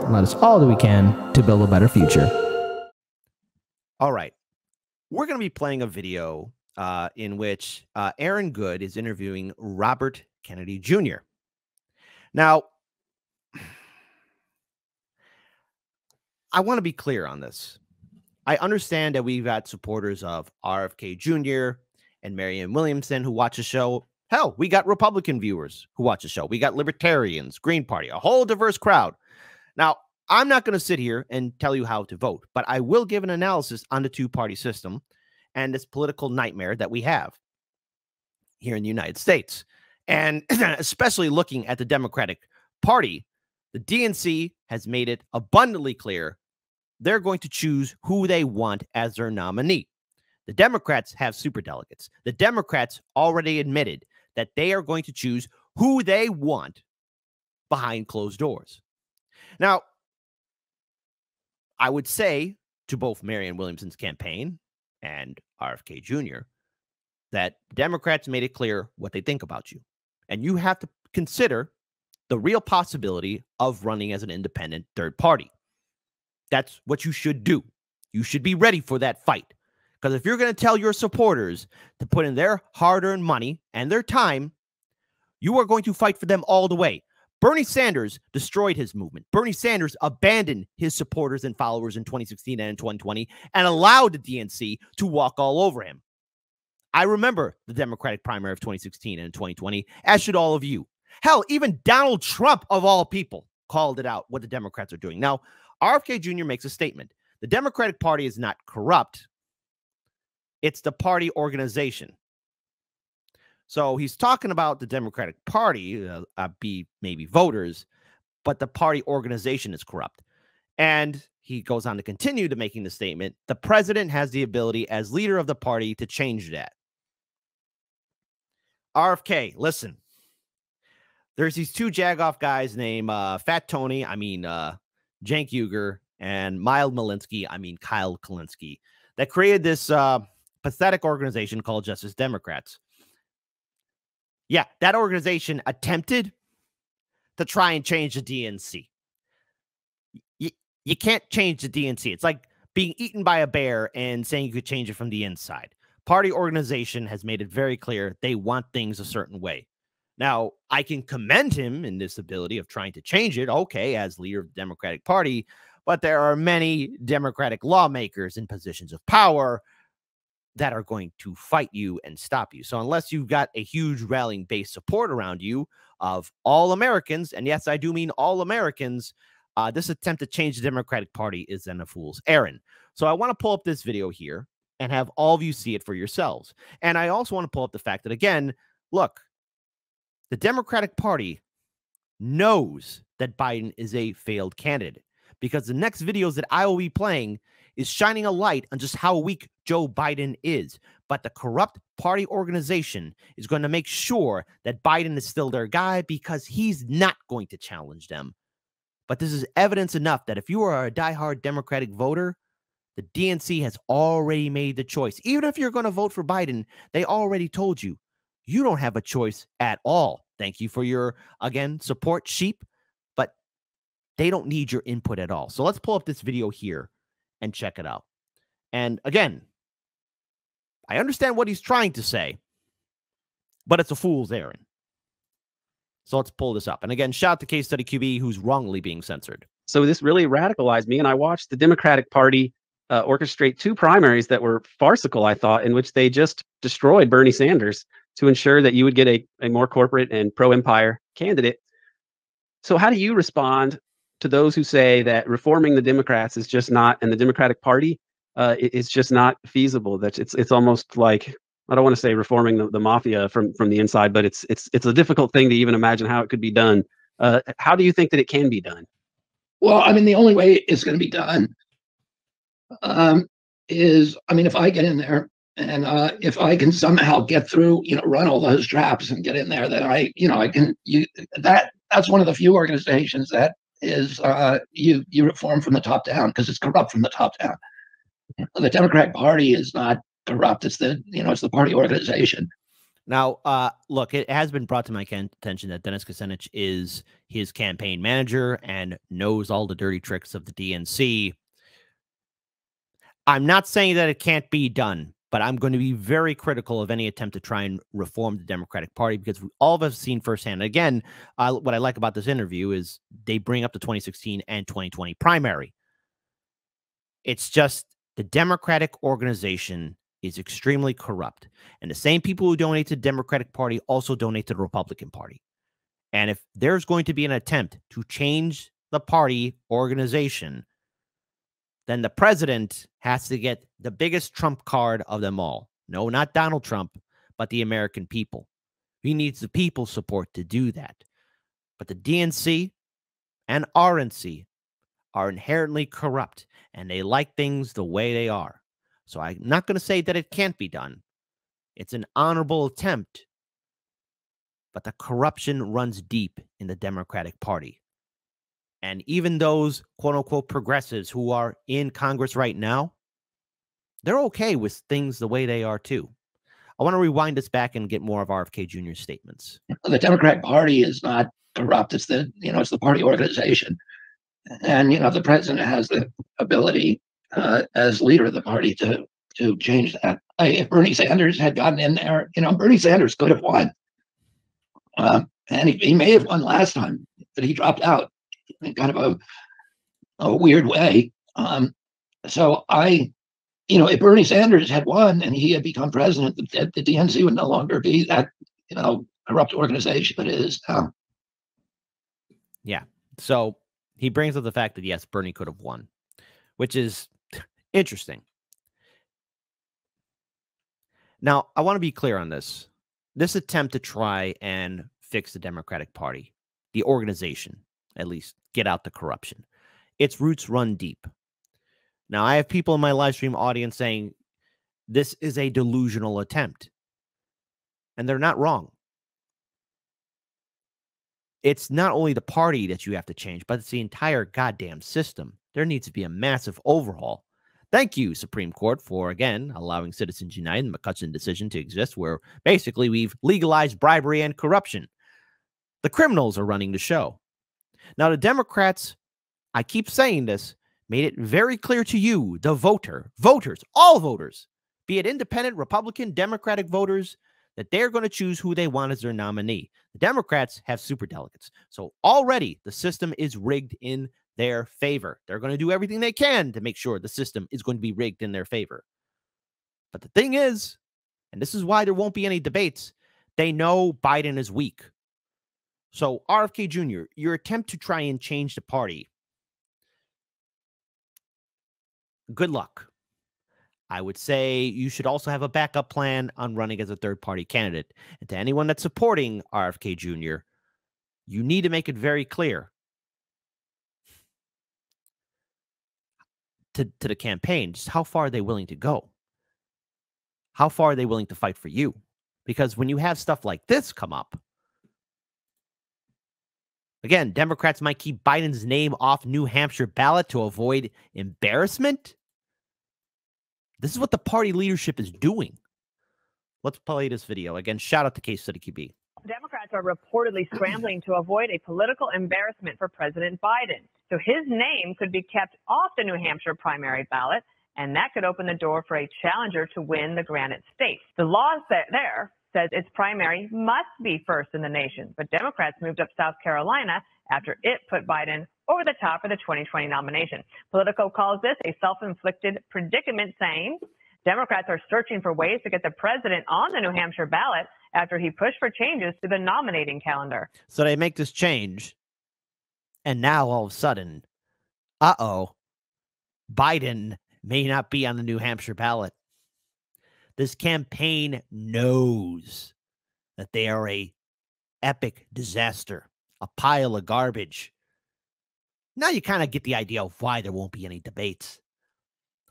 and let us all do we can to build a better future. All right. We're going to be playing a video in which Aaron Good is interviewing Robert Kennedy Jr. Now, I want to be clear on this. I understand that we've got supporters of RFK Jr. and Marianne Williamson who watch the show. Hell, we got Republican viewers who watch the show. We got libertarians, Green Party, a whole diverse crowd. Now, I'm not going to sit here and tell you how to vote, but I will give an analysis on the two-party system and this political nightmare that we have here in the United States. And especially looking at the Democratic Party, the DNC has made it abundantly clear they're going to choose who they want as their nominee. The Democrats have superdelegates. The Democrats already admitted that they are going to choose who they want behind closed doors. Now, I would say to both Marianne Williamson's campaign and RFK Jr. that Democrats made it clear what they think about you. And you have to consider the real possibility of running as an independent third party. That's what you should do. You should be ready for that fight. Because if you're going to tell your supporters to put in their hard-earned money and their time, you are going to fight for them all the way. Bernie Sanders destroyed his movement. Bernie Sanders abandoned his supporters and followers in 2016 and in 2020 and allowed the DNC to walk all over him. I remember the Democratic primary of 2016 and 2020, as should all of you. Hell, even Donald Trump, of all people, called it out, what the Democrats are doing. Now, RFK Jr. makes a statement. The Democratic Party is not corrupt. It's the party organization. So he's talking about the Democratic Party, be maybe voters, but the party organization is corrupt. And he goes on to continue to making the statement, the president has the ability as leader of the party to change that. RFK, listen. There's these two jagoff guys named Cenk Uygur, and Mild Malinsky, Kyle Kulinski, that created this pathetic organization called Justice Democrats. Yeah, that organization attempted to try and change the DNC. You can't change the DNC. It's like being eaten by a bear and saying you could change it from the inside. Party organization has made it very clear they want things a certain way. Now, I can commend him in this ability of trying to change it, okay, as leader of the Democratic Party, but there are many Democratic lawmakers in positions of power that are going to fight you and stop you. So unless you've got a huge rallying base support around you of all Americans, and yes, I do mean all Americans, this attempt to change the Democratic Party is then a fool's errand. So I want to pull up this video here and have all of you see it for yourselves. And I also want to pull up the fact that, again, look, the Democratic Party knows that Biden is a failed candidate, because the next videos that I will be playing is shining a light on just how weak Joe Biden is. But the corrupt party organization is going to make sure that Biden is still their guy, because he's not going to challenge them. But this is evidence enough that if you are a diehard Democratic voter, the DNC has already made the choice. Even if you're going to vote for Biden, they already told you, you don't have a choice at all. Thank you for your, again, support, sheep, but they don't need your input at all. So let's pull up this video here and check it out. And again, I understand what he's trying to say, but it's a fool's errand. So let's pull this up. And again, shout out to Case Study QB, who's wrongly being censored. So this really radicalized me, and I watched the Democratic Party orchestrate two primaries that were farcical, I thought, in which they just destroyed Bernie Sanders to ensure that you would get a more corporate and pro-empire candidate. So how do you respond to those who say that reforming the Democrats is just not, and the Democratic Party is just not feasible? That it's almost like, I don't want to say reforming the mafia from the inside, but it's a difficult thing to even imagine how it could be done. How do you think that it can be done? Well, the only way it's going to be done is, if I get in there and if I can somehow get through, run all those traps and get in there, then I can. That's one of the few organizations that is you reform from the top down, because it's corrupt from the top down. The Democratic Party is not corrupt. It's the party organization. Now, look, it has been brought to my attention that Dennis Kucinich is his campaign manager and knows all the dirty tricks of the DNC. I'm not saying that it can't be done, but I'm going to be very critical of any attempt to try and reform the Democratic Party, because all of us have seen firsthand. Again, what I like about this interview is they bring up the 2016 and 2020 primary. It's just the Democratic organization is extremely corrupt. And the same people who donate to the Democratic Party also donate to the Republican Party. And if there's going to be an attempt to change the party organization, then the president has to get the biggest trump card of them all. No, not Donald Trump, but the American people. He needs the people's support to do that. But the DNC and RNC are inherently corrupt, and they like things the way they are. So I'm not going to say that it can't be done. It's an honorable attempt, but the corruption runs deep in the Democratic Party. And even those quote-unquote progressives who are in Congress right now, they're okay with things the way they are too. I want to rewind this back and get more of RFK Jr.'s statements. The Democratic Party is not corrupt. It's it's the party organization. And, the president has the ability as leader of the party to change that. If Bernie Sanders had gotten in there, Bernie Sanders could have won. And he may have won last time, but he dropped out in kind of a weird way. So if Bernie Sanders had won and he had become president, the DNC would no longer be that, corrupt organization it is now. Yeah. So he brings up the fact that, yes, Bernie could have won, which is interesting. Now, I want to be clear on this. This attempt to try and fix the Democratic Party, the organization, at least get out the corruption, its roots run deep. Now, I have people in my live stream audience saying this is a delusional attempt, and they're not wrong. It's not only the party that you have to change, but it's the entire goddamn system. There needs to be a massive overhaul. Thank you, Supreme Court, for, again, allowing Citizens United and McCutcheon decision to exist, where basically we've legalized bribery and corruption. The criminals are running the show. Now, the Democrats, I keep saying this, made it very clear to you, the voters, all voters, be it independent, Republican, Democratic voters, that they're going to choose who they want as their nominee. The Democrats have superdelegates. So already the system is rigged in their favor. They're going to do everything they can to make sure the system is going to be rigged in their favor. But the thing is, and this is why there won't be any debates, they know Biden is weak. So RFK Jr., your attempt to try and change the party, good luck. I would say you should also have a backup plan on running as a third-party candidate. And to anyone that's supporting RFK Jr., you need to make it very clear to the campaign just how far are they willing to go? How far are they willing to fight for you? Because when you have stuff like this come up, again, Democrats might keep Biden's name off New Hampshire ballot to avoid embarrassment. This is what the party leadership is doing. Let's play this video. Again, shout out to Case Study QB. Democrats are reportedly scrambling to avoid a political embarrassment for President Biden. So his name could be kept off the New Hampshire primary ballot, and that could open the door for a challenger to win the Granite State. The law there says its primary must be first in the nation, but Democrats moved up South Carolina after it put Biden over the top for the 2020 nomination. Politico calls this a self-inflicted predicament, saying Democrats are searching for ways to get the president on the New Hampshire ballot after he pushed for changes to the nominating calendar. So they make this change, and now all of a sudden, Biden may not be on the New Hampshire ballot. This campaign knows that they are a epic disaster, a pile of garbage. Now you kind of get the idea of why there won't be any debates.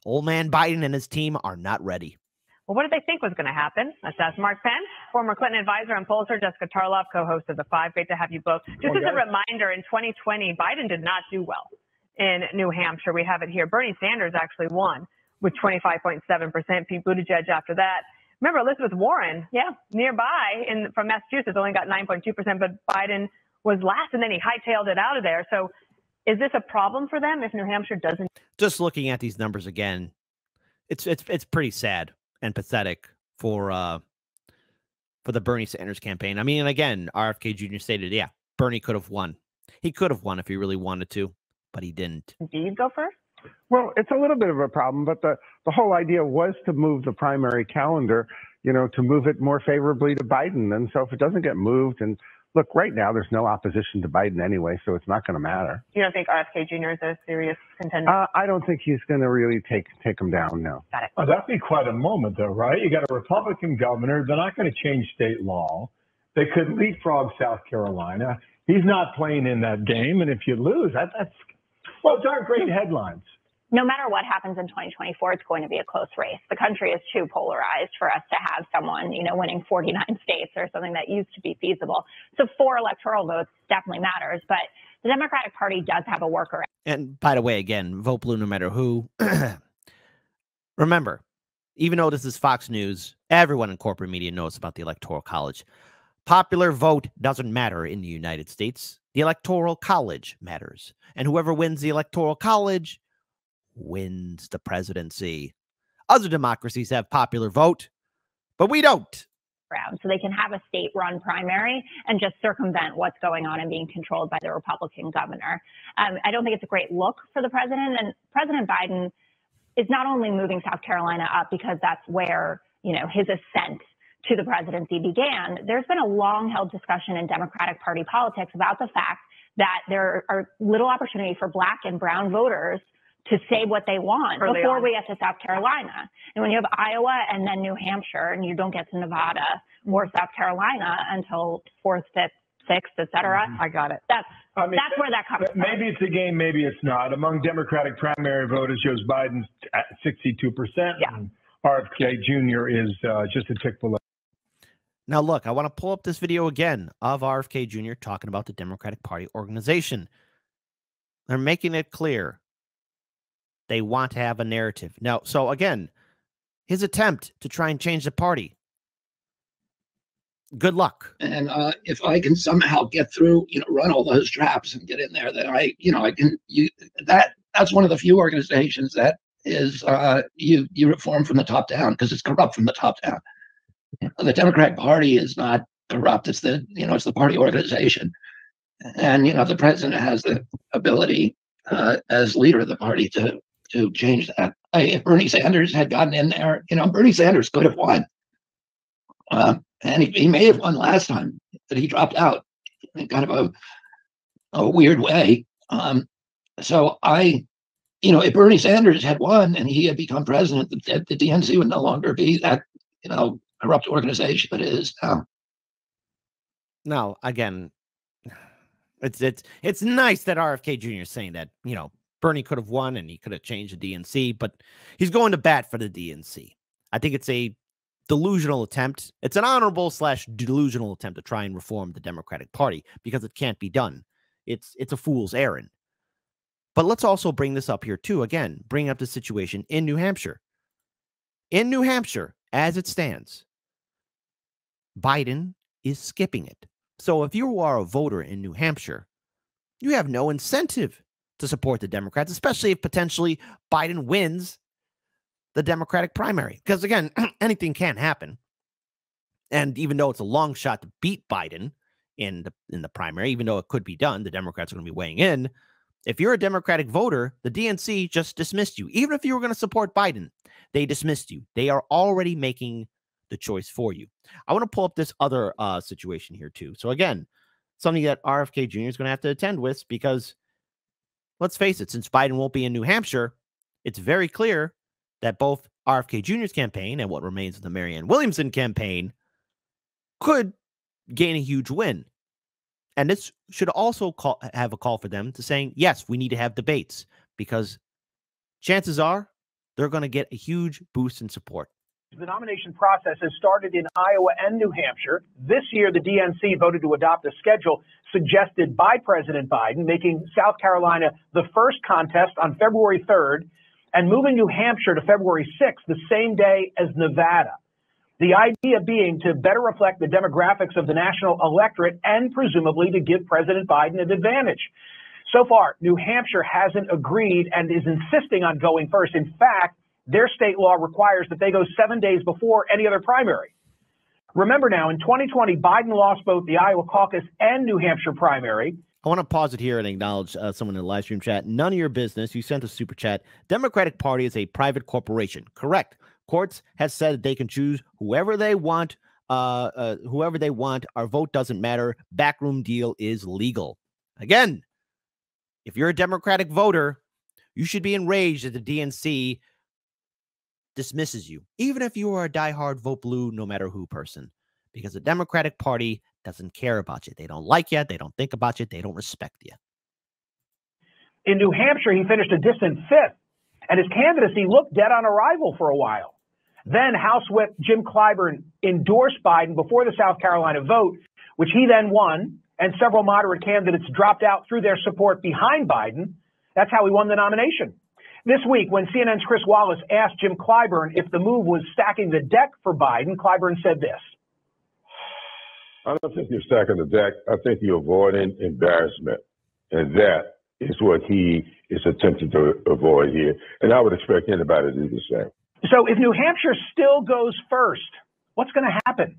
Old man Biden and his team are not ready. Well, what did they think was going to happen? Let's ask Mark Penn, former Clinton advisor and pollster, Jessica Tarloff, co-host of The Five. Great to have you both. Just as a reminder, in 2020, Biden did not do well in New Hampshire. We have it here. Bernie Sanders actually won with 25.7%. Pete Buttigieg after that. Remember, Elizabeth Warren, nearby from Massachusetts only got 9.2%, but Biden was last, and then he hightailed it out of there. So is this a problem for them if New Hampshire doesn't? Just looking at these numbers again, it's pretty sad and pathetic for the Bernie Sanders campaign. I mean, again, RFK Jr. stated, yeah, Bernie could have won. He could have won if he really wanted to, but he didn't. Do you go first? Well, it's a little bit of a problem, but the whole idea was to move the primary calendar, to move it more favorably to Biden. And so if it doesn't get moved, and look, right now there's no opposition to Biden anyway, so it's not going to matter. You don't think RFK Jr. is a serious contender? I don't think he's going to really take him down, no. Got it. Oh, that'd be quite a moment, though, right? You got a Republican governor. They're not going to change state law. They could leapfrog South Carolina. He's not playing in that game, and if you lose, those aren't great headlines. No matter what happens in 2024, it's going to be a close race. The country is too polarized for us to have someone, winning 49 states or something that used to be feasible. So 4 electoral votes definitely matters, but the Democratic Party does have a workaround. And by the way, again, vote blue no matter who. Remember, even though this is Fox News, everyone in corporate media knows about the Electoral College. Popular vote doesn't matter in the United States. The Electoral College matters. And whoever wins the Electoral College wins the presidency. Other democracies have popular vote, but we don't. So they can have a state-run primary and just circumvent what's going on and being controlled by the Republican governor. I don't think it's a great look for the president. And President Biden is not only moving South Carolina up because that's where, his ascent to the presidency began. There's been a long-held discussion in Democratic Party politics about the fact that there are little opportunity for Black and brown voters to say what they want before we get to South Carolina. And when you have Iowa and then New Hampshire, and you don't get to Nevada or South Carolina until 4th, 5th, 6th, et cetera. I got it. That's where that comes from. Maybe it's a game, maybe it's not. Among Democratic primary voters, Joe Biden's at 62%. Yeah. And RFK Jr. is just a tick below. Now, look, I want to pull up this video again of RFK Jr. talking about the Democratic Party organization. They're making it clear they want to have a narrative. Now, so again, his attempt to try and change the party. Good luck. And if I can somehow get through, run all those traps and get in there, then I can. That's one of the few organizations that is you reform from the top down, because it's corrupt from the top down. The Democratic Party is not corrupt. It's it's the party organization, and the president has the ability as leader of the party to change that. If Bernie Sanders had gotten in there, Bernie Sanders could have won. And he may have won last time, but he dropped out in kind of a weird way. So if Bernie Sanders had won and he had become president, the DNC would no longer be that, corrupt organization that it is now. Now, again, it's nice that RFK Jr. is saying that, Bernie could have won and he could have changed the DNC, but he's going to bat for the DNC. I think it's a delusional attempt. It's an honorable / delusional attempt to try and reform the Democratic Party, because it can't be done. It's a fool's errand. But let's also bring this up here too. Again, bring up the situation in New Hampshire. In New Hampshire, as it stands, Biden is skipping it. So if you are a voter in New Hampshire, you have no incentive to support the Democrats, especially if potentially Biden wins the Democratic primary. Because again, anything can happen. And even though it's a long shot to beat Biden in the primary, even though it could be done, the Democrats are going to be weighing in. If you're a Democratic voter, the DNC just dismissed you. Even if you were going to support Biden, they dismissed you. They are already making the choice for you. I want to pull up this other situation here too. So again, something that RFK Jr. is going to have to attend with, because let's face it, since Biden won't be in New Hampshire, it's very clear that both RFK Jr.'s campaign and what remains of the Marianne Williamson campaign could gain a huge win. And this should also have a call for them to saying, yes, we need to have debates, because chances are they're going to get a huge boost in support. The nomination process has started in Iowa and New Hampshire. This year, the DNC voted to adopt a schedule suggested by President Biden, making South Carolina the first contest on February 3rd and moving New Hampshire to February 6th, the same day as Nevada. The idea being to better reflect the demographics of the national electorate and presumably to give President Biden an advantage. So far, New Hampshire hasn't agreed and is insisting on going first. In fact, their state law requires that they go 7 days before any other primary. Remember now, in 2020, Biden lost both the Iowa caucus and New Hampshire primary. I want to pause it here and acknowledge someone in the live stream chat. None of your business. You sent a super chat. Democratic Party is a private corporation. Correct. Courts have said that they can choose whoever they want. Whoever they want. Our vote doesn't matter. Backroom deal is legal. Again, if you're a Democratic voter, you should be enraged that the DNC dismisses you, even if you are a diehard vote blue, no matter who person, because the Democratic Party doesn't care about you. They don't like you. They don't think about you. They don't respect you. In New Hampshire, he finished a distant fifth, and his candidacy looked dead on arrival for a while. Then House Whip Jim Clyburn endorsed Biden before the South Carolina vote, which he then won, and several moderate candidates dropped out through their support behind Biden. That's how he won the nomination. This week, when CNN's Chris Wallace asked Jim Clyburn if the move was stacking the deck for Biden, Clyburn said this. I don't think you're stacking the deck. I think you're avoiding embarrassment. And that is what he is attempting to avoid here. And I would expect anybody to do the same. So if New Hampshire still goes first, what's going to happen?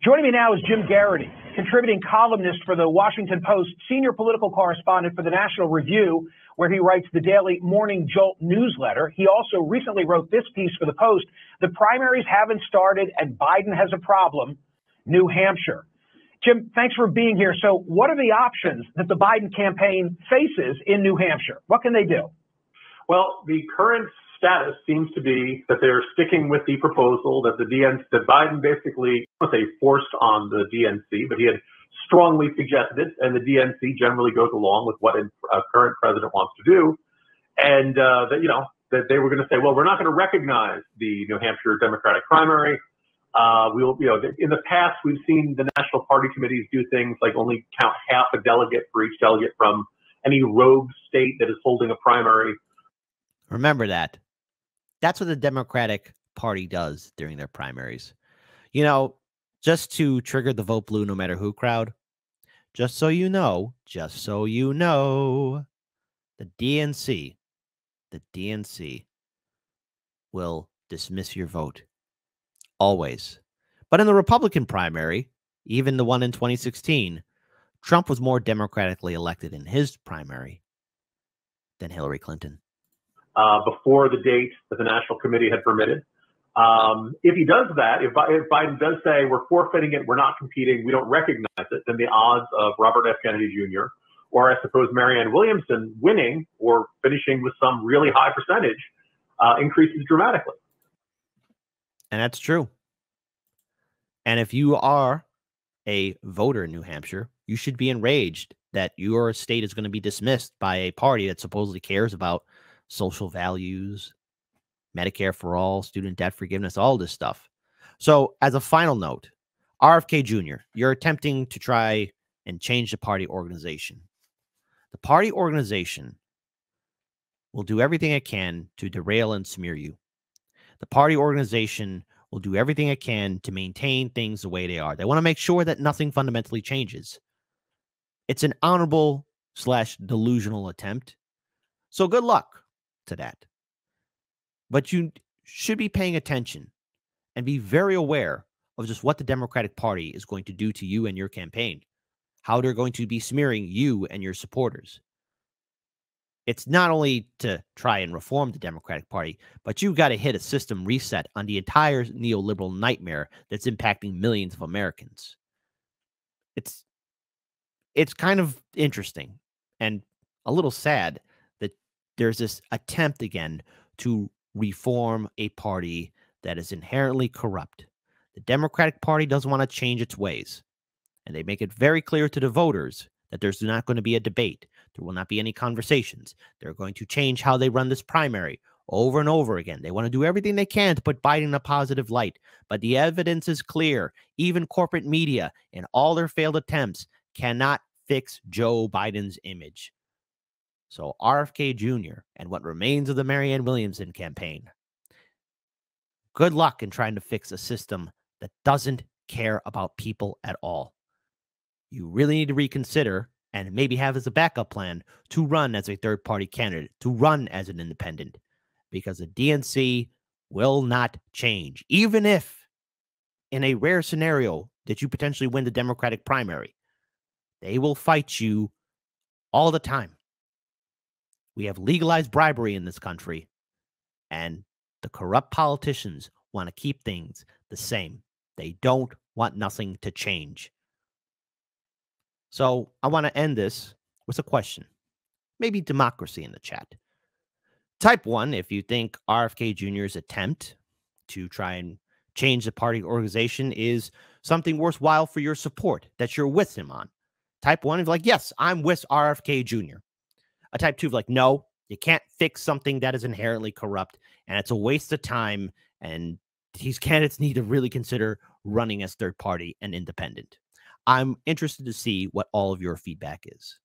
Joining me now is Jim Garrity, contributing columnist for the Washington Post, senior political correspondent for the National Review, where he writes the daily Morning Jolt newsletter. He also recently wrote this piece for the Post. The primaries haven't started and Biden has a problem. New Hampshire. Jim, thanks for being here. So what are the options that the Biden campaign faces in New Hampshire? What can they do? Well, the current status seems to be that they're sticking with the proposal that that Biden basically, I don't say forced on the DNC, but he had strongly suggested it, and the DNC generally goes along with what a current president wants to do, and that they were going to say, well, we're not going to recognize the New Hampshire Democratic primary. In the past, we've seen the national party committees do things like only count half a delegate for each delegate from any rogue state that is holding a primary. Remember that. That's what the Democratic Party does during their primaries. You know, just to trigger the vote blue no matter who crowd, just so you know, the DNC will dismiss your vote. Always. But in the Republican primary, even the one in 2016, Trump was more democratically elected in his primary than Hillary Clinton. Before the date that the National Committee had permitted. If he does that, if Biden does say we're forfeiting it, we're not competing, we don't recognize it, then the odds of Robert F. Kennedy Jr. or I suppose Marianne Williamson winning or finishing with some really high percentage increases dramatically. And that's true. And if you are a voter in New Hampshire, you should be enraged that your state is going to be dismissed by a party that supposedly cares about social values, Medicare for all, student debt forgiveness, all this stuff. So as a final note, RFK Jr., you're attempting to try and change the party organization. The party organization will do everything it can to derail and smear you. The party organization will do everything it can to maintain things the way they are. They want to make sure that nothing fundamentally changes. It's an honorable / delusional attempt. So good luck to that. But you should be paying attention and be very aware of just what the Democratic Party is going to do to you and your campaign, how they're going to be smearing you and your supporters. It's not only to try and reform the Democratic Party, but you've got to hit a system reset on the entire neoliberal nightmare that's impacting millions of Americans. It's kind of interesting and a little sad that there's this attempt again to reform a party that is inherently corrupt. The Democratic Party doesn't want to change its ways, and they make it very clear to the voters that there's not going to be a debate. There will not be any conversations. They're going to change how they run this primary over and over again. They want to do everything they can to put Biden in a positive light, but the evidence is clear. Even corporate media and all their failed attempts cannot fix Joe Biden's image. So RFK Jr. and what remains of the Marianne Williamson campaign, good luck in trying to fix a system that doesn't care about people at all. You really need to reconsider and maybe have as a backup plan to run as a third-party candidate, to run as an independent, because the DNC will not change. Even if, in a rare scenario, that you potentially win the Democratic primary, they will fight you all the time. We have legalized bribery in this country, and the corrupt politicians want to keep things the same. They don't want nothing to change. So I want to end this with a question. Maybe democracy in the chat. Type 1 if you think RFK Jr.'s attempt to try and change the party organization is something worthwhile for your support, that you're with him on. Type 1 if like, yes, I'm with RFK Jr. A type 2 if like, no, you can't fix something that is inherently corrupt, and it's a waste of time, and these candidates need to really consider running as third party and independent. I'm interested to see what all of your feedback is.